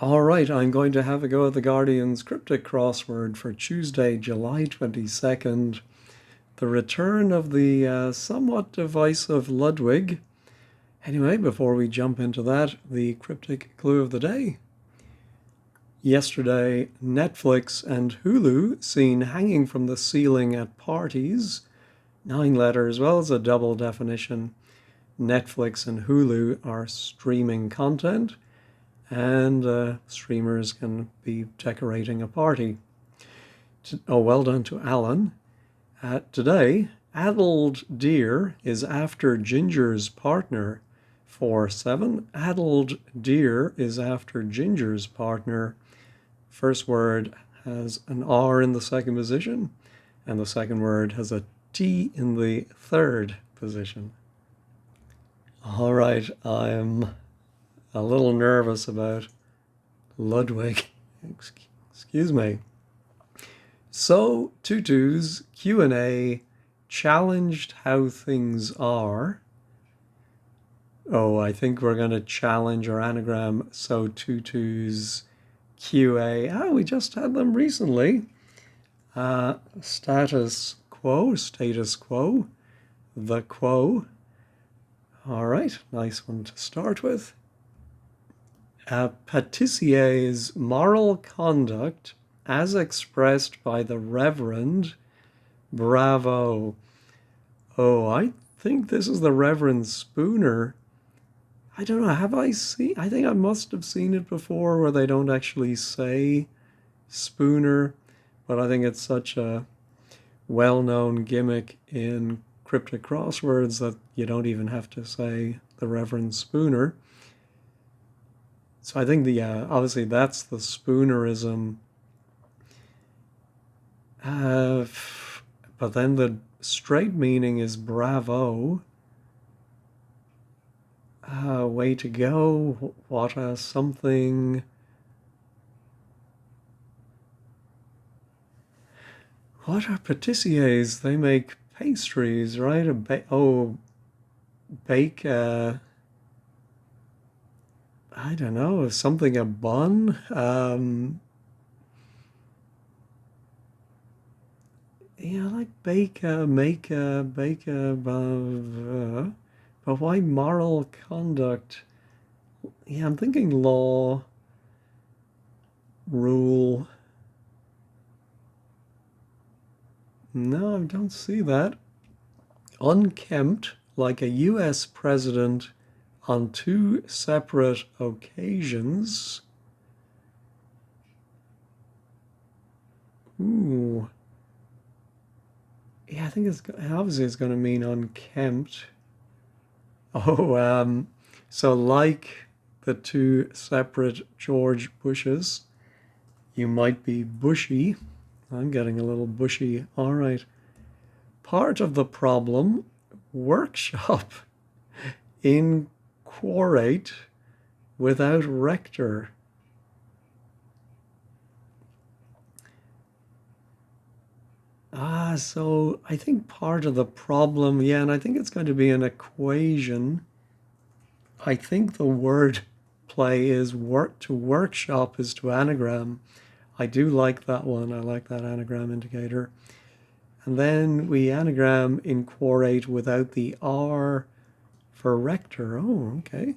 All right, I'm going to have a go at the Guardian's Cryptic Crossword for Tuesday, July 22nd. The return of the somewhat divisive Ludwig. Anyway, before we jump into that, the cryptic clue of the day. Yesterday, Netflix and Hulu seen hanging from the ceiling at parties. 9 letters, well as a double definition. Netflix and Hulu are streaming content, and streamers can be decorating a party. Oh, well done to Alan. Today, addled deer is after Ginger's partner. 4-7. Addled deer is after Ginger's partner. First word has an R in the second position, and the second word has a T in the third position. All right, I'm a little nervous about Ludwig. Excuse me. So, Tutu's Q&A challenged how things are. Oh, I think we're going to challenge our anagram. So, Tutu's QA. Oh, we just had them recently. Status quo, the quo. All right, nice one to start with. Patissier's moral conduct as expressed by the Reverend. Bravo. Oh, I think this is the Reverend Spooner. I don't know, I think I must have seen it before where they don't actually say Spooner, but I think it's such a well-known gimmick in Cryptic Crosswords that you don't even have to say the Reverend Spooner. So I think obviously that's the Spoonerism. But then the straight meaning is bravo. Way to go. What a something. What are patissiers? They make pastries, right? Bake, I don't know, something, a bun? Yeah, like bake, but why moral conduct? Yeah, I'm thinking law, rule. No, I don't see that. Unkempt, like a US president on 2 separate occasions. Ooh. Yeah, I think obviously it's going to mean unkempt. Oh, so like the 2 separate George Bushes, you might be bushy. I'm getting a little bushy. All right. Part of the problem, workshop inquarate without rector. So I think part of the problem, yeah, and I think it's going to be an equation. I think the word play is workshop is to anagram. I do like that one. I like that anagram indicator. And then we anagram inquarate without the R for rector. Oh, okay.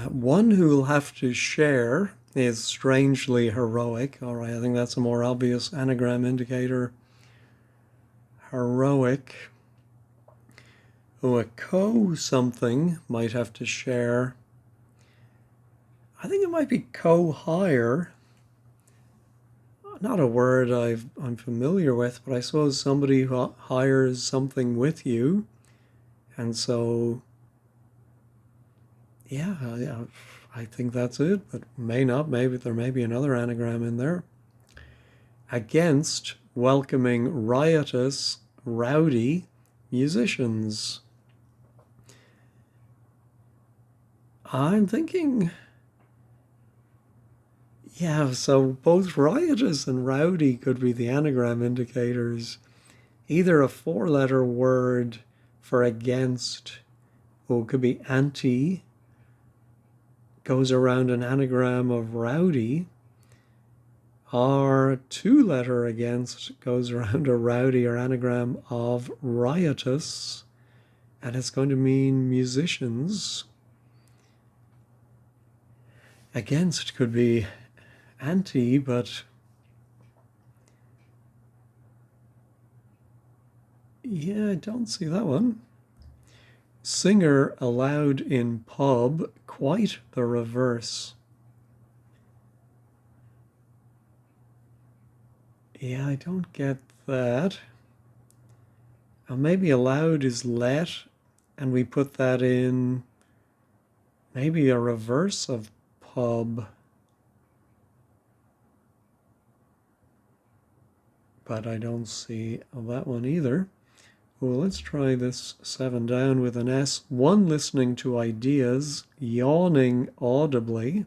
One who'll have to share is strangely heroic. All right, I think that's a more obvious anagram indicator. Heroic. Oh, a co-something might have to share. I think it might be co-hire. Not a word I'm familiar with, but I suppose somebody who hires something with you. And so, yeah, I think that's it, but may not. Maybe there may be another anagram in there. Against welcoming riotous, rowdy musicians. I'm thinking, yeah, so both riotous and rowdy could be the anagram indicators. Either a 4-letter word for against, or it could be anti, goes around an anagram of rowdy. Our two-letter against goes around a rowdy or anagram of riotous, and it's going to mean musicians. Against could be anti, but yeah, I don't see that one. Singer allowed in pub, quite the reverse. Yeah, I don't get that. Maybe allowed is let, and we put that in maybe a reverse of pub. But I don't see that one either. Well, let's try this 7 down with an S. One listening to ideas, yawning audibly.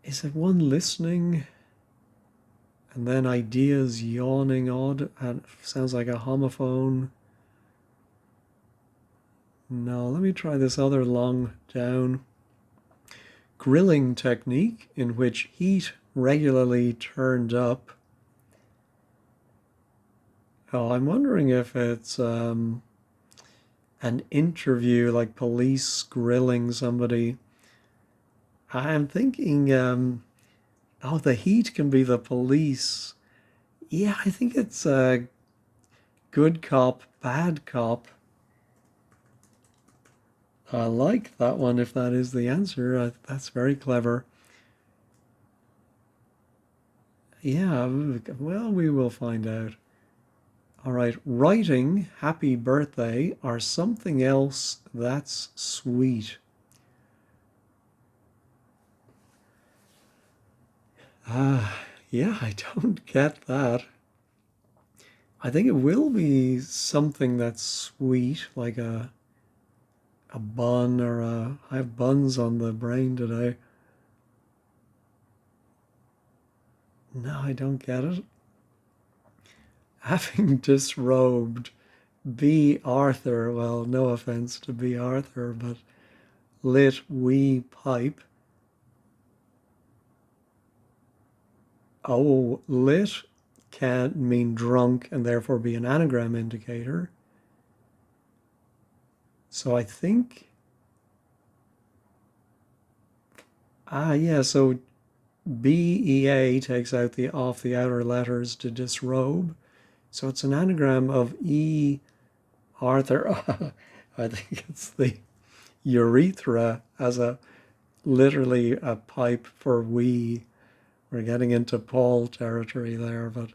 Is it one listening and then ideas yawning sounds like a homophone. No, let me try this other long down. Grilling technique in which heat regularly turned up. Oh, I'm wondering if it's an interview, like police grilling somebody. I'm thinking, oh, the heat can be the police. Yeah, I think it's a good cop, bad cop. I like that one if that is the answer. That's very clever. Yeah, well, we will find out. All right, writing happy birthday or something else that's sweet. Yeah, I don't get that. I think it will be something that's sweet, like a bun or I have buns on the brain today. No, I don't get it. Having disrobed, B. Arthur, well, no offense to B. Arthur, but lit wee pipe. Oh, lit can't mean drunk and therefore be an anagram indicator. So I think, yeah, so BEA takes out the off the outer letters to disrobe. So it's an anagram of E. Arthur. I think it's the urethra as literally a pipe for wee. We're getting into Paul territory there, but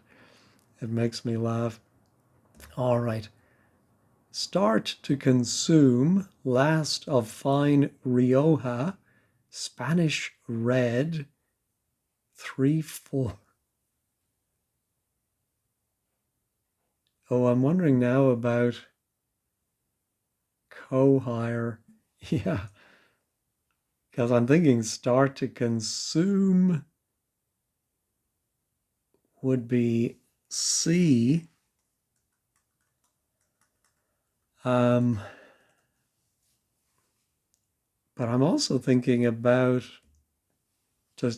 it makes me laugh. All right. Start to consume, last of fine Rioja, Spanish red, 3-4. Oh, I'm wondering now about co-hire. Yeah, because I'm thinking start to consume would be C. But I'm also thinking about to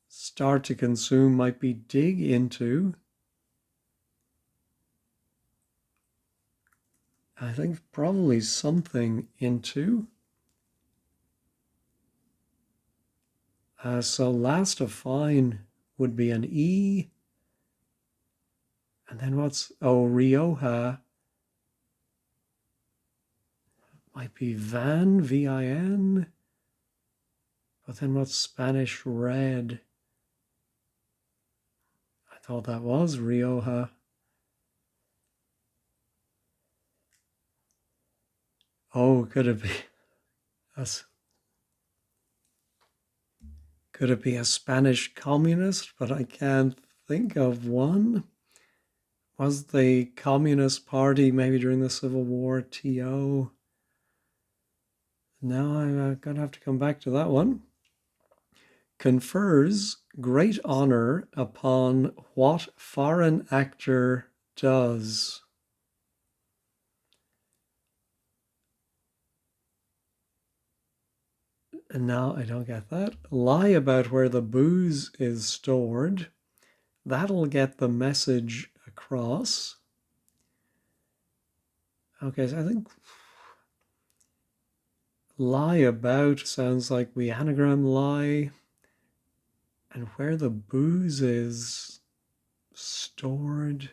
start to consume might be dig into. I think probably something into. So last of fine would be an E. And then Rioja might be Van, V-I-N. But then what's Spanish red? I thought that was Rioja. Oh, could it be a Spanish communist? But I can't think of one. Was the Communist Party maybe during the Civil War TO? No, I'm going to have to come back to that one. Confers great honor upon what foreign actor does. No, I don't get that. Lie about where the booze is stored. That'll get the message across. Okay, so I think lie about sounds like we anagram lie. And where the booze is stored,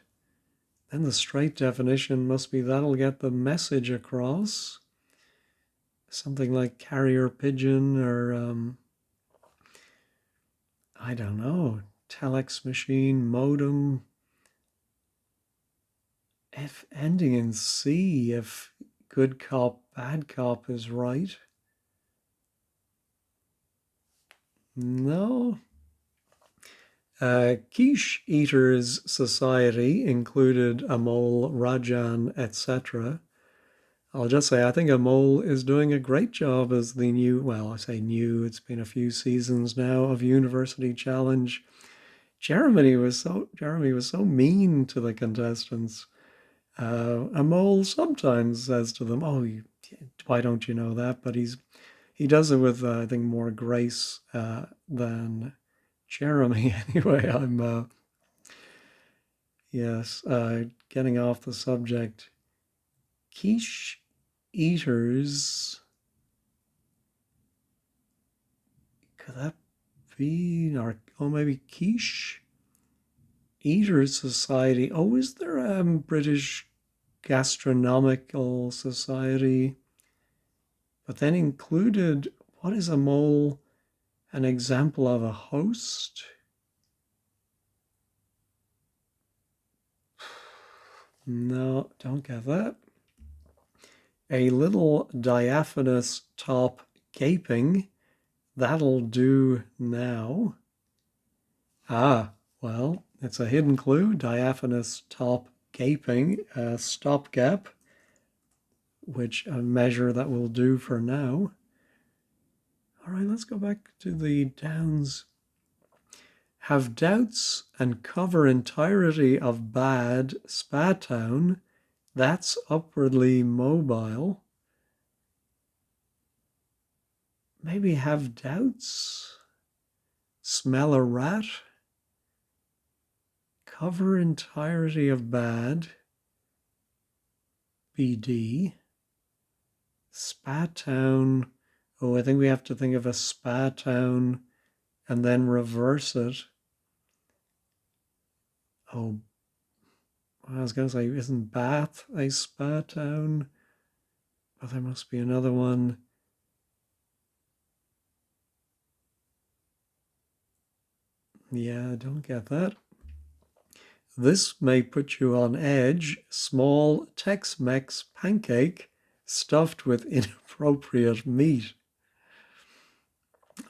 then the straight definition must be that'll get the message across. Something like carrier pigeon or, I don't know, telex machine, modem. If ending in C, if good cop, bad cop is right. No. Quiche Eaters Society included Amol, Rajan, etc. I'll just say I think Amol is doing a great job as the new, well, I say new, it's been a few seasons now of University Challenge. Jeremy was so mean to the contestants. Amol sometimes says to them, "Oh, why don't you know that?" But he does it with I think more grace than Jeremy. Anyway, I'm yes, getting off the subject. Quiche eaters. Could that be oh, maybe quiche eaters society? Oh, is there a British gastronomical society? But then included, what is a mole? An example of a host? No, don't get that. A little diaphanous top gaping. That'll do now. Ah, well, it's a hidden clue. Diaphanous top gaping, a stopgap, which a measure that will do for now. All right, let's go back to the downs. Have doubts and cover entirety of bad spa town. That's upwardly mobile. Maybe have doubts. Smell a rat. Cover entirety of bad. BD. Spa town. Oh, I think we have to think of a spa town and then reverse it. Oh, I was going to say, isn't Bath a spa town? But there must be another one. Yeah, I don't get that. This may put you on edge. Small Tex-Mex pancake stuffed with inappropriate meat.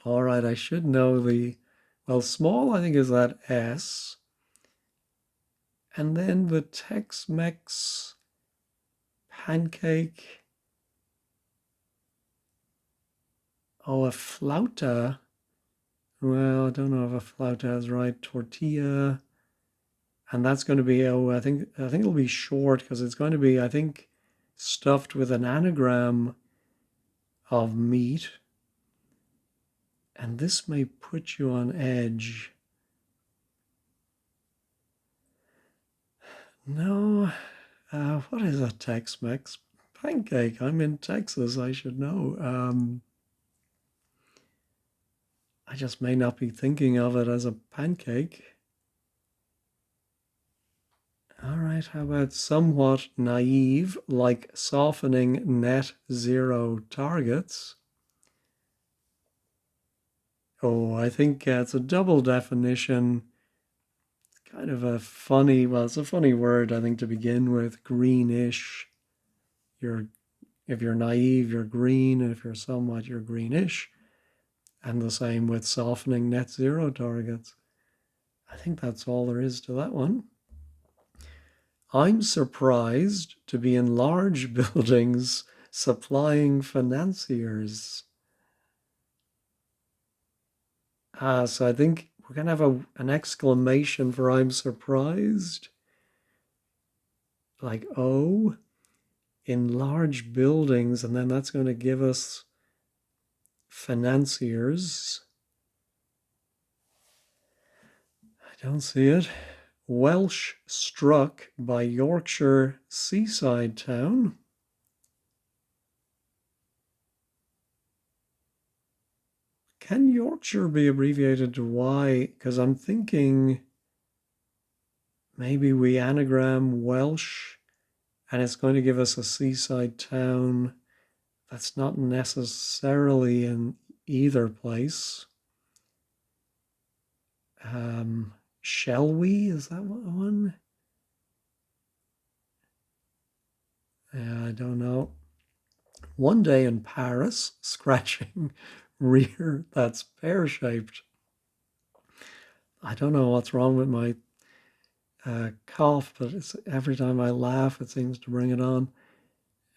All right, I should know well, small I think is that S. And then the Tex-Mex pancake. Oh, a flauta. Well, I don't know if a flauta is right. Tortilla. And that's going to be, oh, I think it'll be short because it's going to be, I think, stuffed with an anagram of meat. And this may put you on edge. No, what is a Tex-Mex pancake? I'm in Texas, I should know. I just may not be thinking of it as a pancake. All right, how about somewhat naive, like softening net zero targets? Oh, I think it's a double definition. Kind of a funny, well, it's a funny word, I think, to begin with. Greenish. If you're naive, you're green, and if you're somewhat, you're greenish. And the same with softening net zero targets. I think that's all there is to that one. I'm surprised to be in large buildings supplying financiers. So I think we're going to have an exclamation for I'm surprised. Like, oh, in large buildings. And then that's going to give us Financiers. I don't see it. Welsh struck by Yorkshire seaside town. Can Yorkshire be abbreviated to Y? Because I'm thinking maybe we anagram Welsh and it's going to give us a seaside town that's not necessarily in either place. Shall we? Is that one? I don't know. One day in Paris, scratching rear that's pear-shaped. I don't know what's wrong with my cough, but every time I laugh, it seems to bring it on.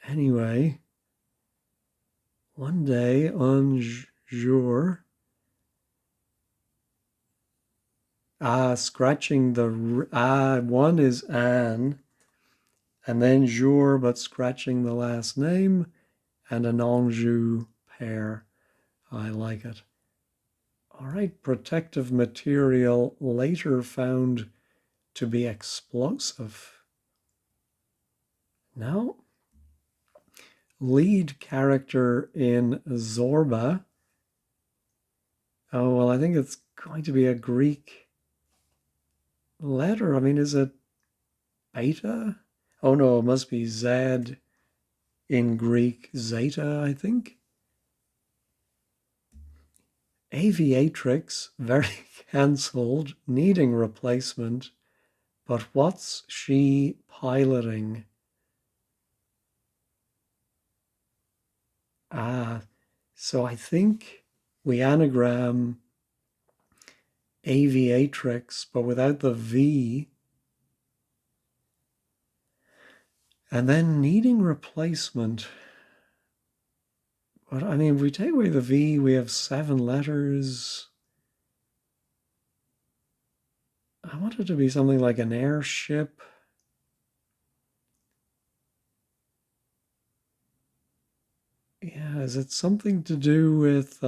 Anyway, one day, un jour, scratching the, one is an, and then jour, but scratching the last name, and an Anjou pair. I like it. All right, protective material later found to be explosive. No. Lead character in Zorba. Oh, well, I think it's going to be a Greek letter. I mean, is it beta? Oh, no, it must be Z in Greek, zeta, I think. Aviatrix, very cancelled, needing replacement. But what's she piloting? So I think we anagram aviatrix, but without the V. And then needing replacement. But I mean, if we take away the V, we have 7 letters. I want it to be something like an airship. Yeah, is it something to do with,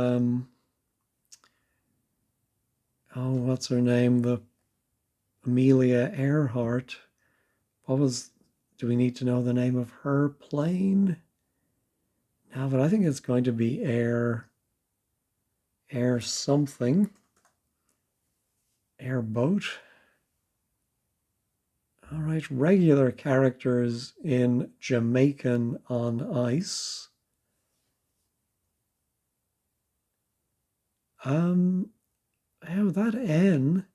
what's her name? The Amelia Earhart. Do we need to know the name of her plane? No, but I think it's going to be air something. Airboat. All right, regular characters in Jamaican on ice. That N,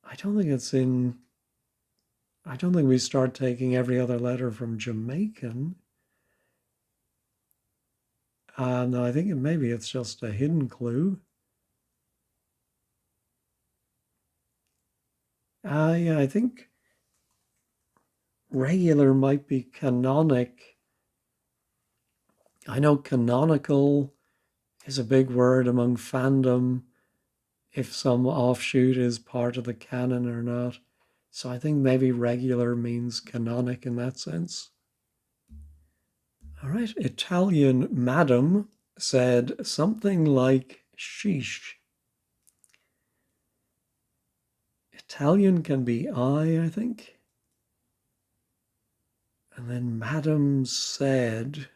I don't think we start taking every other letter from Jamaican. No, I think maybe it's just a hidden clue. Yeah, I think regular might be canonic. I know canonical is a big word among fandom, if some offshoot is part of the canon or not. So I think maybe regular means canonic in that sense. All right, Italian madam said something like sheesh. Italian can be I think. And then madam said,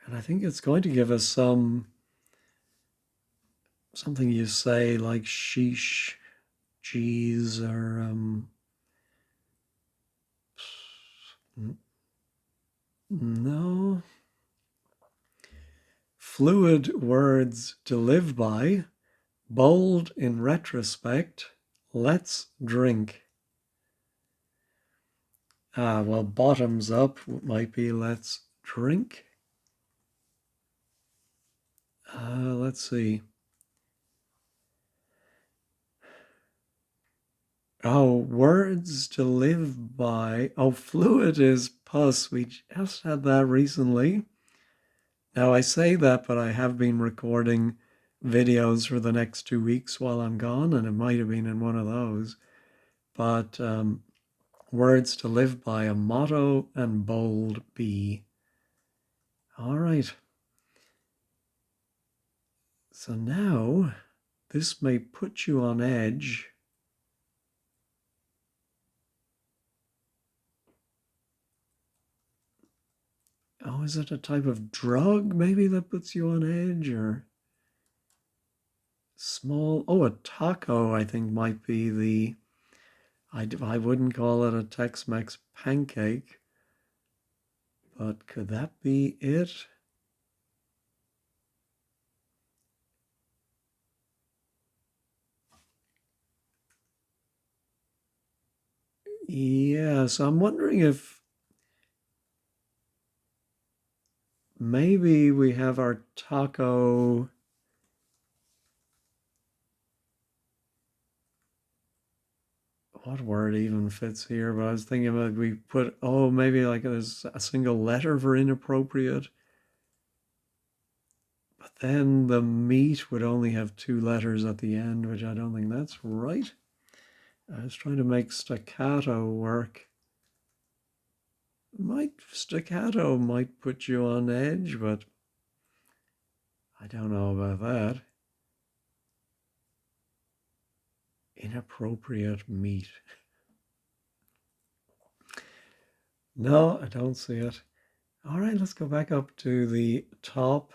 and I think it's going to give us something you say like sheesh, geez, or no. Fluid words to live by, bold in retrospect, let's drink. Well, bottoms up might be let's drink. Let's see. Oh, words to live by. Oh, fluid is pus. We just had that recently. Now I say that, but I have been recording videos for the next 2 weeks while I'm gone, and it might have been in one of those. But words to live by, a motto and bold be. All right. So now this may put you on edge. Oh, is it a type of drug maybe that puts you on edge, or small? Oh, a taco, I think might be the. I wouldn't call it a Tex-Mex pancake, but could that be it? Yeah, so I'm wondering if maybe we have our taco. What word even fits here? But I was thinking about we put, oh, maybe like there's a single letter for inappropriate. But then the meat would only have two letters at the end, which I don't think that's right. I was trying to make staccato work. Staccato might put you on edge, but I don't know about that. Inappropriate meat. No, I don't see it. All right, let's go back up to the top.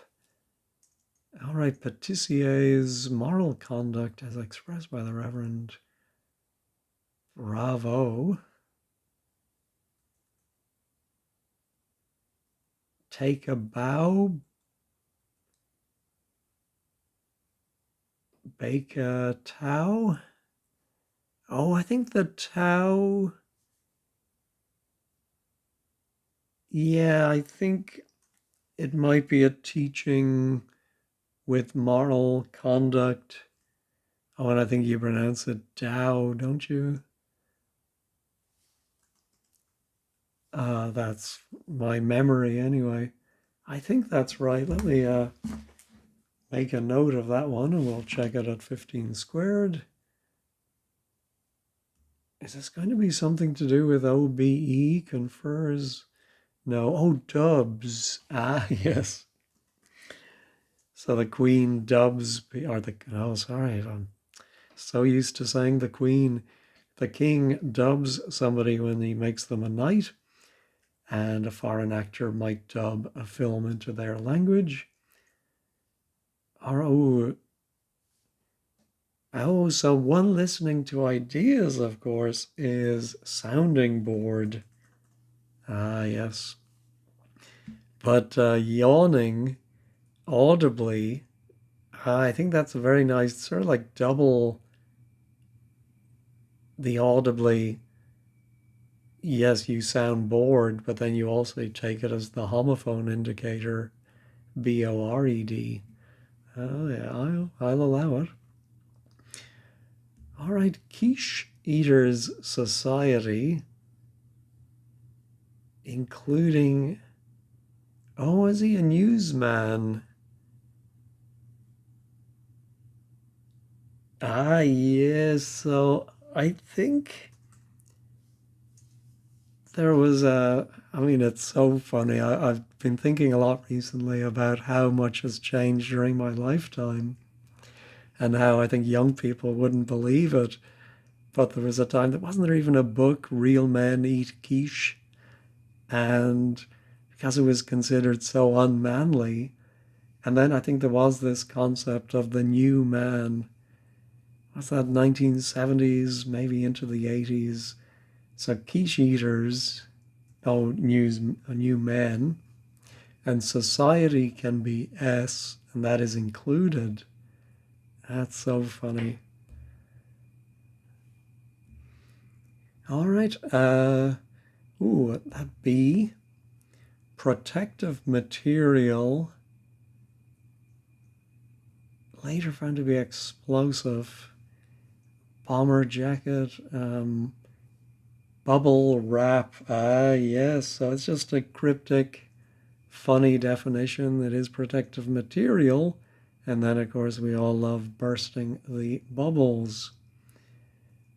All right, Petitier's moral conduct as expressed by the Reverend. Bravo. Take a bow. Bake a tau. Oh, I think the tau. Yeah, I think it might be a teaching with moral conduct. Oh, and I think you pronounce it Tao, don't you? That's my memory anyway. I think that's right. Let me make a note of that one and we'll check it at 15 squared. Is this going to be something to do with OBE confers? No. Oh, dubs. Ah, yes. So the queen dubs, or the, oh, sorry, I'm so used to saying the queen. The king dubs somebody when he makes them a knight, and a foreign actor might dub a film into their language. Or, so one listening to ideas, of course, is sounding board. Ah, yes. But yawning audibly, I think that's a very nice, sort of like double the audibly. Yes, you sound bored, but then you also take it as the homophone indicator, BORED. Oh, yeah, I'll allow it. All right, Quiche Eaters Society, including. Oh, is he a newsman? Ah, yes. So I think there was a. I mean, it's so funny. I've been thinking a lot recently about how much has changed during my lifetime and how I think young people wouldn't believe it. But there was a time that wasn't there even a book, Real Men Eat Quiche? And because it was considered so unmanly, and then I think there was this concept of the new man. What's that, 1970s, maybe into the 80s? So quiche eaters, new men, and society can be S, and that is included. That's so funny. All right. That B, protective material, later found to be explosive. Bomber jacket, bubble wrap. Ah, yes. So it's just a cryptic, funny definition that is protective material. And then, of course, we all love bursting the bubbles.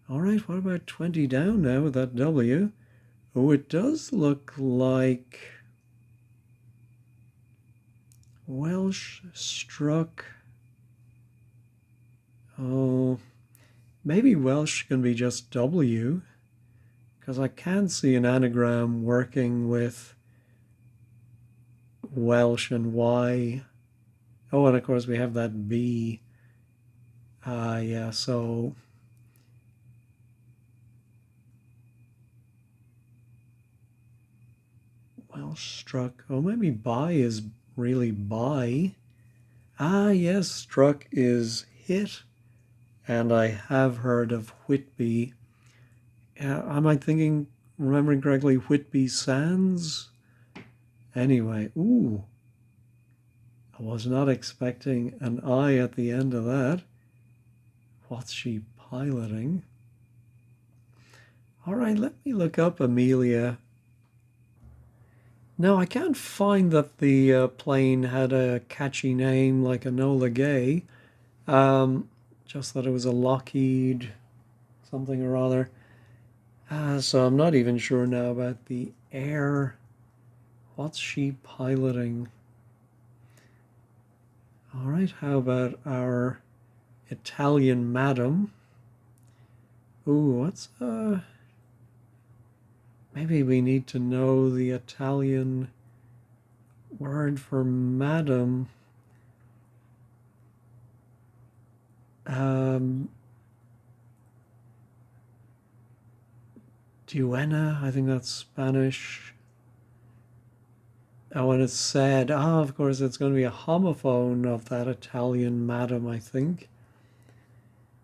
All right, what about 20 down now with that W? Oh, it does look like. Welsh struck. Oh, maybe Welsh can be just W, because I can't see an anagram working with Welsh and Y. Oh, and of course we have that B. Yeah, so Welsh struck. Oh, maybe buy is really buy. Yes, struck is hit, and I have heard of Whitby. Am I thinking, remembering correctly, Whitby Sands? Anyway, ooh, I was not expecting an I at the end of that. What's she piloting? All right, let me look up Amelia. No, I can't find that the plane had a catchy name like Enola Gay. Um, just that it was a Lockheed something or other. So I'm not even sure now about the air. What's she piloting? All right, how about our Italian madam? Ooh, maybe we need to know the Italian word for madam. Um, Duenna, I think that's Spanish. Oh, and it's said, of course, it's going to be a homophone of that Italian madam, I think.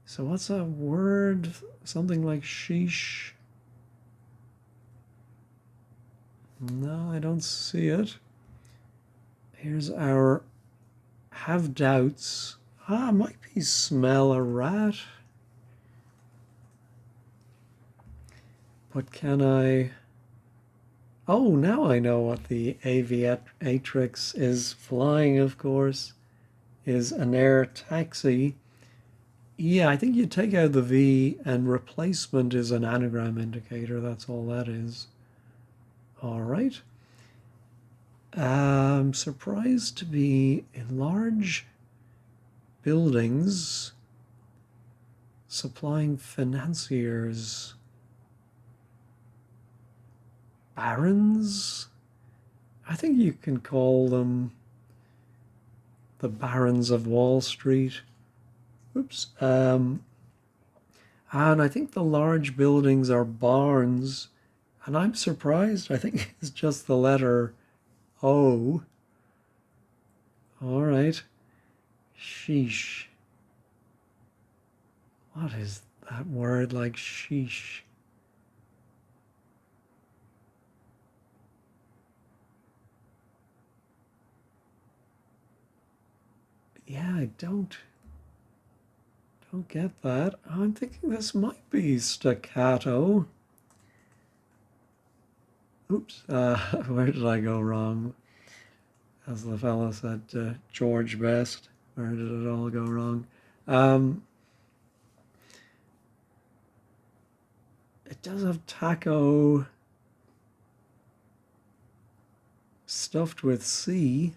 So what's a word? Something like sheesh? No, I don't see it. Here's our have doubts. Might be smell a rat. But can I... Oh, now I know what the aviatrix is. Flying, of course, is an air taxi. Yeah, I think you take out the V and replacement is an anagram indicator. That's all that is. All right. I'm surprised to be in large buildings supplying financiers. Barons? I think you can call them the barons of Wall Street. Oops. And I think the large buildings are barns. And I'm surprised. I think it's just the letter O. All right. Sheesh. What is that word like sheesh? Yeah, I don't get that. I'm thinking this might be staccato. Oops, where did I go wrong? As the fellow said, George Best. Where did it all go wrong? Um, it does have taco stuffed with C.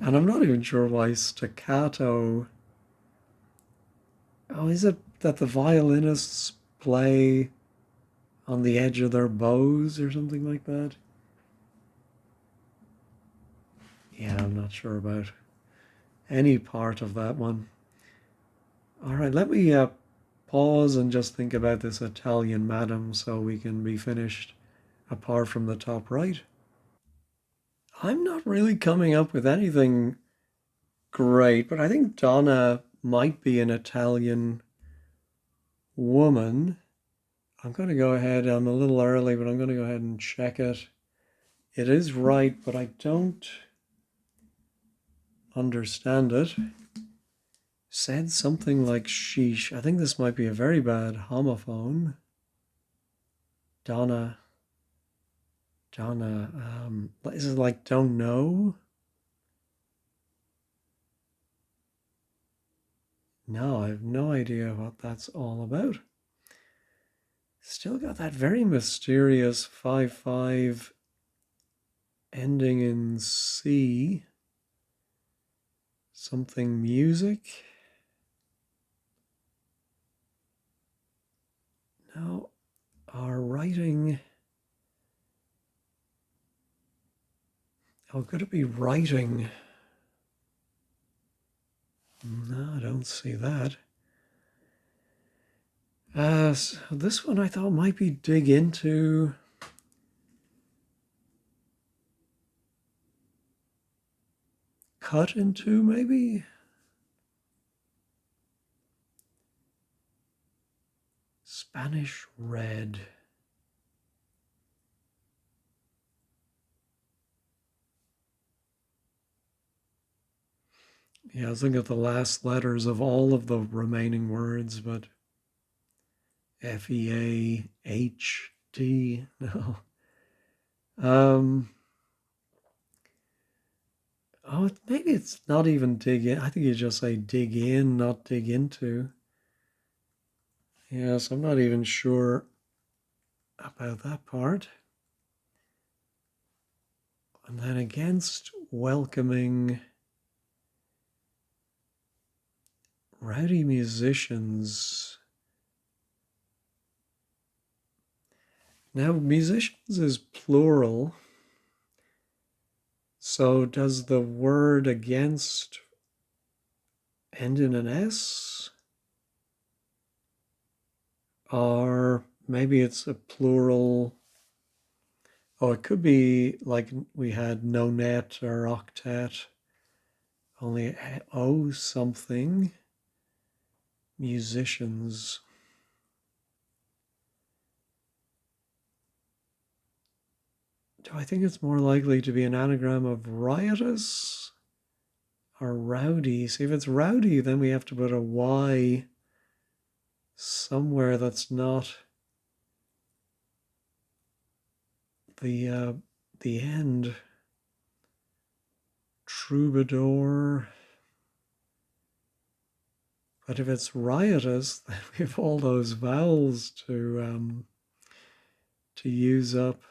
And I'm not even sure why staccato. Oh, is it that the violinists play on the edge of their bows or something like that? Yeah, I'm not sure about any part of that one. All right, let me pause and just think about this Italian madam so we can be finished apart from the top right. I'm not really coming up with anything great, but I think Donna might be an Italian woman. I'm going to go ahead, I'm a little early, but I'm going to go ahead and check it. It is right, but I don't understand it. Said something like sheesh. I think this might be a very bad homophone. Donna. Is it like don't know? No, I have no idea what that's all about. Still got that very mysterious 5-5 ending in C, something music. Now, our writing, could it be writing? No, I don't see that. So this one I thought might be dig into. Cut into, maybe? Spanish red. Yeah, I was thinking of the last letters of all of the remaining words, but FEAHD, no. Maybe it's not even dig in. I think you just say dig in, not dig into. Yes, I'm not even sure about that part. And then against welcoming rowdy musicians. Now, musicians is plural. So does the word against end in an S? Or maybe it's a plural. Oh, it could be like we had nonet or octet, only O something. Musicians. Do I think it's more likely to be an anagram of riotous or rowdy? See, if it's rowdy, then we have to put a Y somewhere that's not the end. Troubadour. But if it's riotous, then we have all those vowels to use up.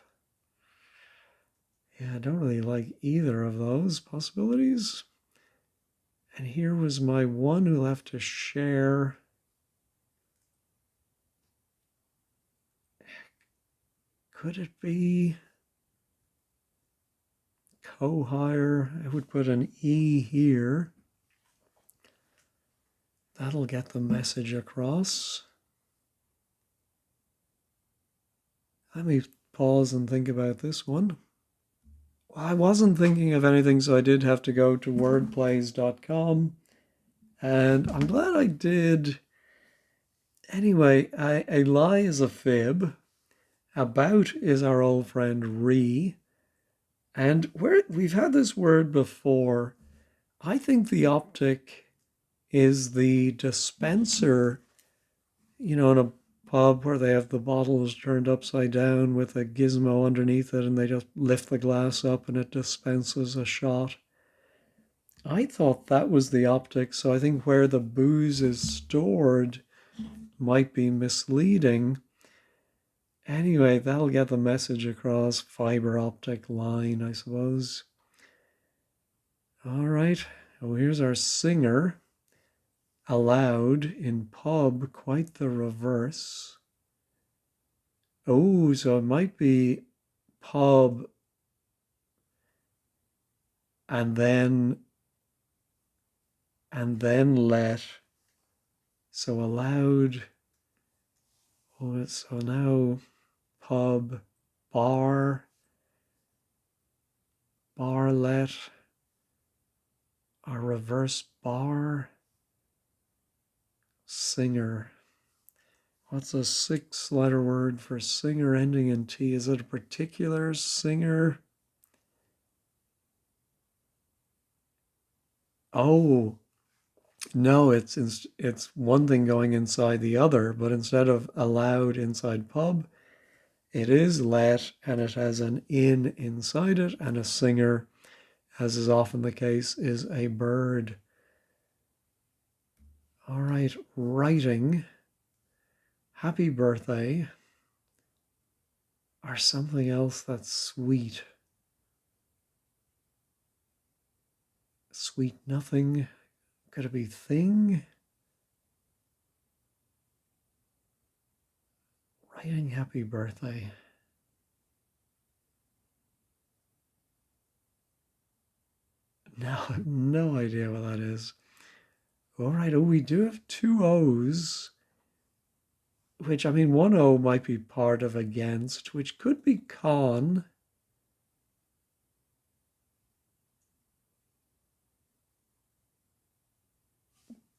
Yeah, I don't really like either of those possibilities. And here was my one who'll have to share. Could it be co-hire? I would put an E here. That'll get the message across. Let me pause and think about this one. Well, I wasn't thinking of anything, so I did have to go to wordplays.com. And I'm glad I did. Anyway, a lie is a fib. About is our old friend re. And we've had this word before. I think the optic is the dispenser, in a pub where they have the bottles turned upside down with a gizmo underneath it and they just lift the glass up and it dispenses a shot. I thought that was the optic, so I think where the booze is stored might be misleading. Anyway, that'll get the message across. Fiber optic line, I suppose. All right. Oh, here's our singer. Allowed in pub, quite the reverse. Oh, so it might be pub and then let. So allowed. Oh, so now pub, bar, let, a reverse bar, singer. What's a 6-letter word for singer ending in T? Is it a particular singer? Oh, no, it's one thing going inside the other, but instead of allowed inside pub, it is let and it has an in inside it, and a singer, as is often the case, is a bird. All right, writing, happy birthday, or something else that's sweet. sweet nothing. Could it be thing? Writing happy birthday. Now I have no idea what that is. All right, oh, we do have two O's, which, I mean, one O might be part of against, which could be con.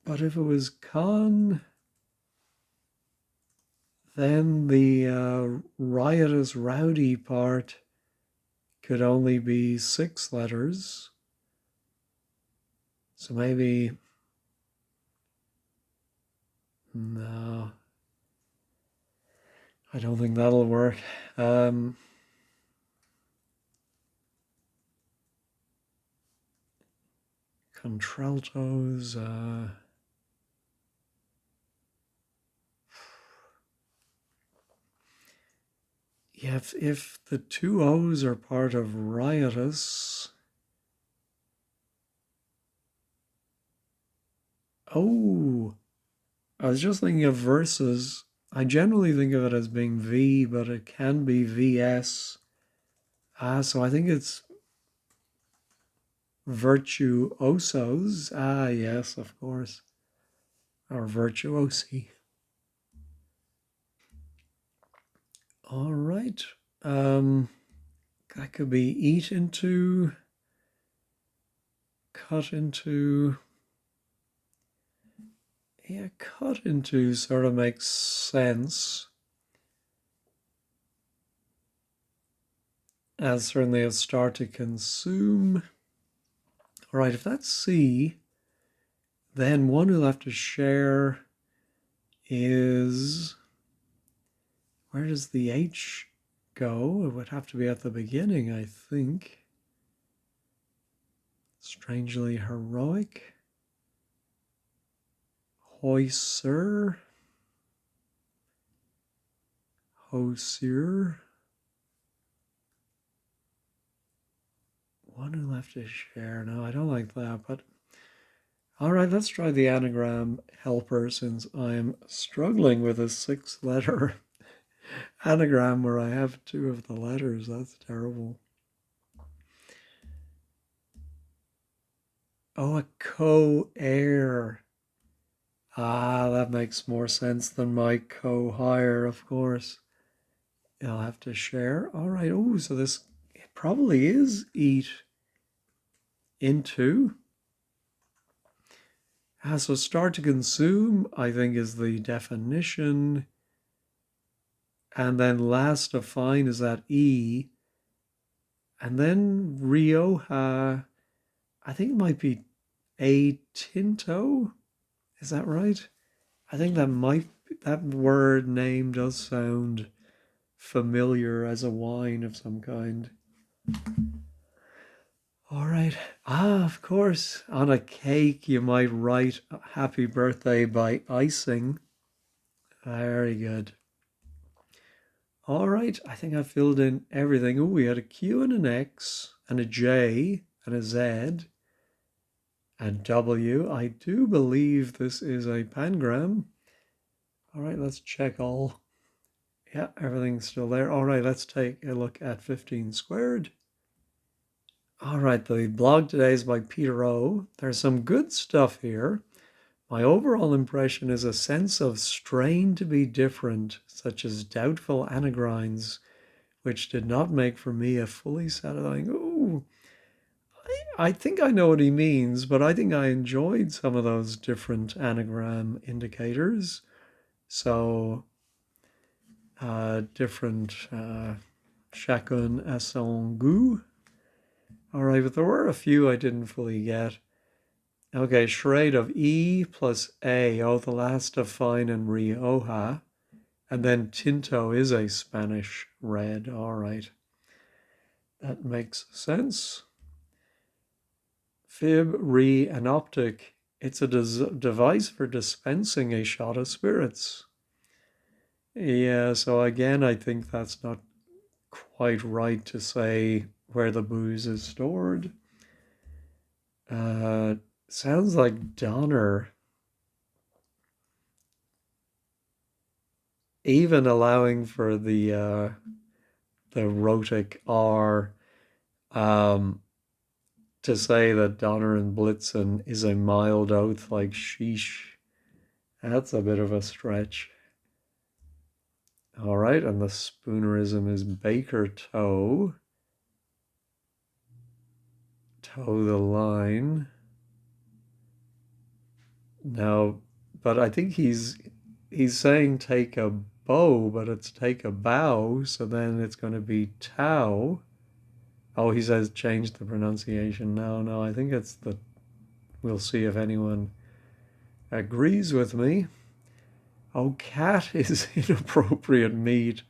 But if it was con, then the riotous, rowdy part could only be 6 letters. So maybe, no, I don't think that'll work. Contraltos, yeah, if the two O's are part of riotous, oh, I was just thinking of verses. I generally think of it as being V, but it can be VS. So I think it's virtuosos. Yes, of course. Or virtuosi. All right. That could be eat into, cut into. Yeah, cut into sort of makes sense. As certainly a start to consume. All right, if that's C, then one we'll have to share is, where does the H go? It would have to be at the beginning, I think. Strangely heroic. Hoiser. Hosier. One we'll have to share. No, I don't like that, but all right, let's try the anagram helper since I'm struggling with a 6-letter anagram where I have 2 of the letters. That's terrible. Oh, a co-heir. That makes more sense than my co-hire, of course. I'll have to share. All right. Oh, so this, it probably is eat into. So start to consume, I think, is the definition. And then last to find is that E. And then Rioja, I think it might be a tinto. Is that right? I think that word name does sound familiar as a wine of some kind. All right. Of course, on a cake you might write happy birthday by icing. Very good. All right, I think I filled in everything. Oh, we had a Q and an X and a J and a Z and W. I do believe this is a pangram. All right, let's check all. Yeah, everything's still there. All right, let's take a look at 15 squared. All right, the blog today is by Peter O. There's some good stuff here. My overall impression is a sense of strain to be different, such as doubtful anagrines, which did not make for me a fully satisfying. Ooh, I think I know what he means, but I think I enjoyed some of those different anagram indicators. So, different chacun à son goût. All right, but there were a few I didn't fully get. Okay, charade of E plus A. Oh, the last of fine and Rioja. And then tinto is a Spanish red. All right. That makes sense. Fib, re, and optic. It's a device for dispensing a shot of spirits. Yeah, so again, I think that's not quite right to say where the booze is stored. Uh, sounds like Donner. Even allowing for the rhotic R, um, to say that Donner and Blitzen is a mild oath like sheesh. That's a bit of a stretch. All right, and the spoonerism is Baker toe. Toe the line. Now, but I think he's saying take a bow, but it's take a bow, so then it's going to be tau. Oh, he says change the pronunciation. No, I think it's the. We'll see if anyone agrees with me. Oh, cat is inappropriate meat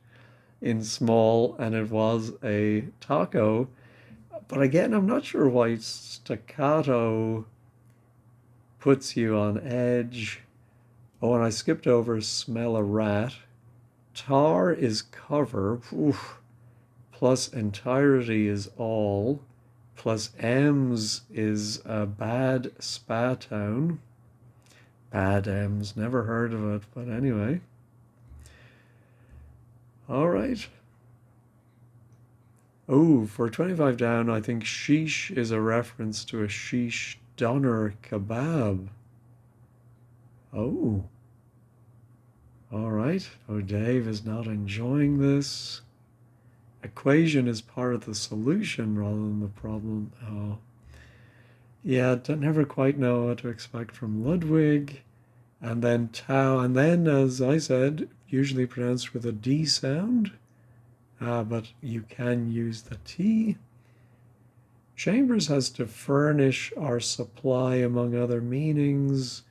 in small, and it was a taco. But again, I'm not sure why staccato puts you on edge. Oh, and I skipped over smell a rat. Tar is cover. Oof. Plus entirety is all. Plus M's is a bad spa town. Bad M's, never heard of it, but anyway. All right. Oh, for 25 down, I think sheesh is a reference to a sheesh doner kebab. Oh, all right. Oh, Dave is not enjoying this. Equation is part of the solution rather than the problem. Oh, yeah, never quite know what to expect from Ludwig. And then tau, and then, as I said, usually pronounced with a D sound, but you can use the T. Chambers has to furnish our supply, among other meanings.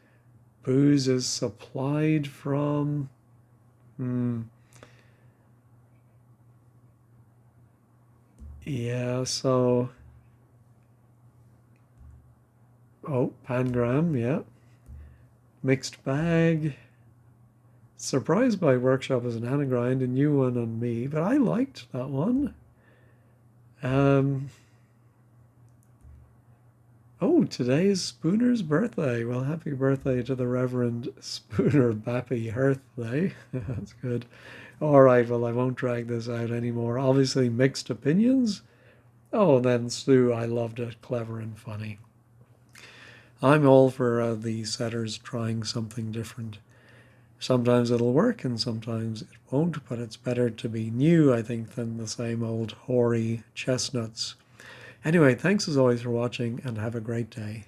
Booze is supplied from. Yeah, so. Oh, pangram, yeah. Mixed bag. Surprised by workshop as an anagrind, a new one on me, but I liked that one. Oh, today is Spooner's birthday. Well, happy birthday to the Reverend Spooner Bappy Hearthday. That's good. All right, well, I won't drag this out anymore. Obviously, mixed opinions. Oh, and then Sue, I loved it. Clever and funny. I'm all for the setters trying something different. Sometimes it'll work and sometimes it won't, but it's better to be new, I think, than the same old hoary chestnuts. Anyway, thanks as always for watching and have a great day.